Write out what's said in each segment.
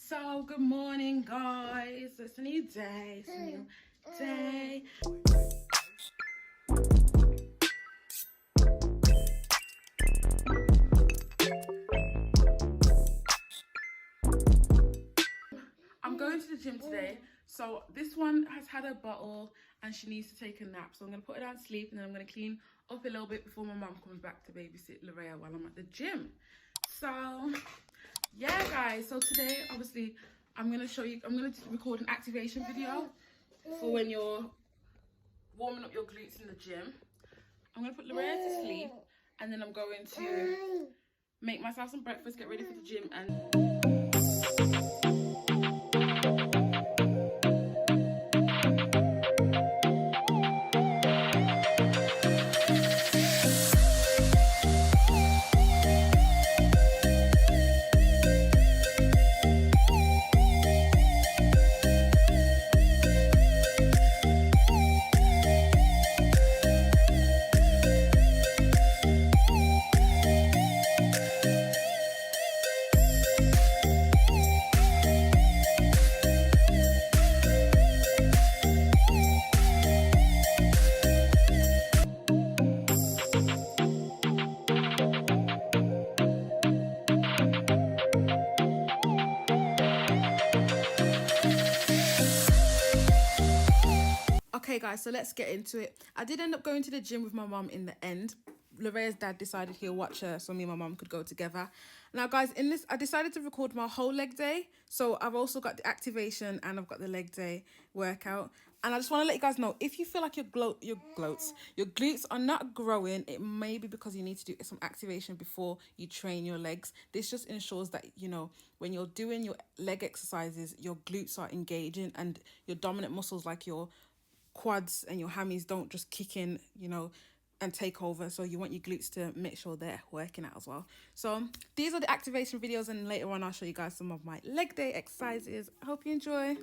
So good morning, guys. It's a new day. It's a new day. I'm going to the gym today. So this one has had a bottle and she needs to take a nap. So I'm going to put her down to sleep and then I'm going to clean up a little bit before my mum comes back to babysit Larea while I'm at the gym. So yeah, guys. So today, obviously, I'm going to record an activation video for when you're warming up your glutes in the gym. I'm going to put Larea to sleep and then I'm going to make myself some breakfast, get ready for the gym and... Okay guys, so let's get into it. I did end up going to the gym with my mum in the end. Lorea's dad decided he'll watch her so me and my mum could go together. Now guys, in this I decided to record my whole leg day. So I've also got the activation and I've got the leg day workout. And I just want to let you guys know, if you feel like your glutes are not growing, it may be because you need to do some activation before you train your legs. This just ensures that, you know, when you're doing your leg exercises, your glutes are engaging and your dominant muscles like your quads and your hammies don't just kick in, you know, and take over. So you want your glutes to make sure they're working out as well. So these are the activation videos and later on I'll show you guys some of my leg day exercises. I hope you enjoy.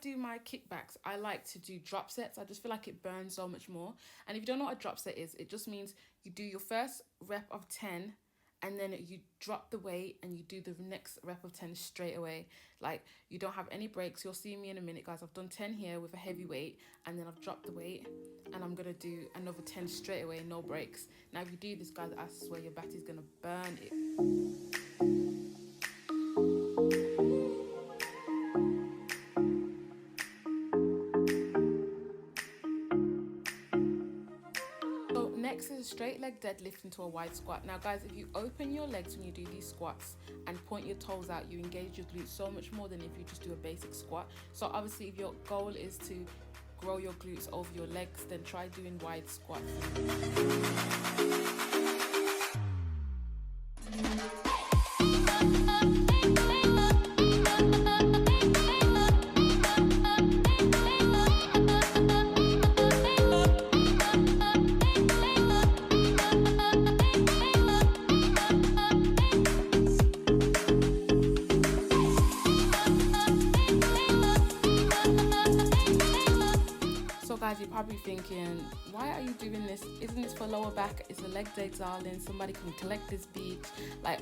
do my kickbacks, I like to do drop sets. I just feel like it burns so much more. And if you don't know what a drop set is, it just means you do your first rep of 10 and then you drop the weight and you do the next rep of 10 straight away. Like, you don't have any breaks. You'll see me in a minute, guys. I've done 10 here with a heavy weight, and then I've dropped the weight, and I'm gonna do another 10 straight away, no breaks. Now, if you do this, guys, I swear your back is gonna burn it. Next is a straight leg deadlift into a wide squat. Now guys, if you open your legs when you do these squats and point your toes out, you engage your glutes so much more than if you just do a basic squat. So obviously, if your goal is to grow your glutes over your legs, then try doing wide squats. Guys, you're probably thinking, why are you doing this? Isn't this for lower back? It's a leg day, darling. Somebody can collect this beach. Like,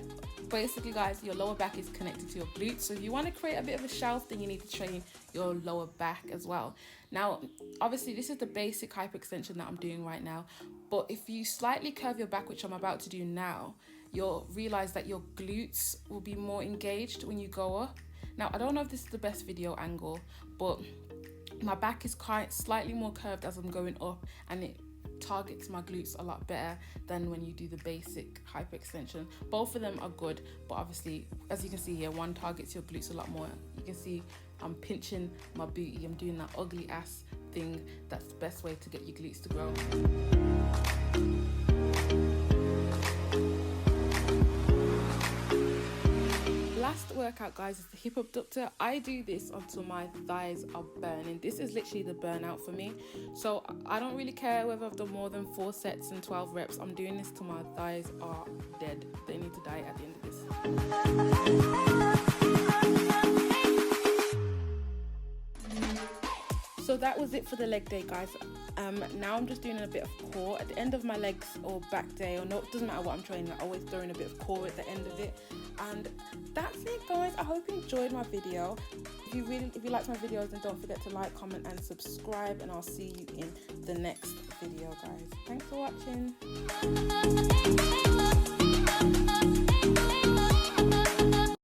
basically, guys, your lower back is connected to your glutes. So if you want to create a bit of a shelf, then you need to train your lower back as well. Now, obviously, this is the basic hyperextension that I'm doing right now. But if you slightly curve your back, which I'm about to do now, you'll realize that your glutes will be more engaged when you go up. Now, I don't know if this is the best video angle, but my back is quite slightly more curved as I'm going up, and it targets my glutes a lot better than when you do the basic hyperextension. Both of them are good, but obviously, as you can see here, one targets your glutes a lot more. You can see I'm pinching my booty. I'm doing that ugly ass thing. That's the best way to get your glutes to grow. Last workout, guys, is the hip abductor. I do this until my thighs are burning. This is literally the burnout for me. So I don't really care whether I've done more than 4 sets and 12 reps. I'm doing this till my thighs are dead. They need to die at the end of this. So that was it for the leg day, guys. Now I'm just doing a bit of core at the end of my legs or back day, or no, it doesn't matter what I'm training. I always throw in a bit of core at the end of it. And that's it, guys. I hope you enjoyed my video. If you liked my videos, then don't forget to like, comment and subscribe, and I'll see you in the next video, guys. Thanks for watching.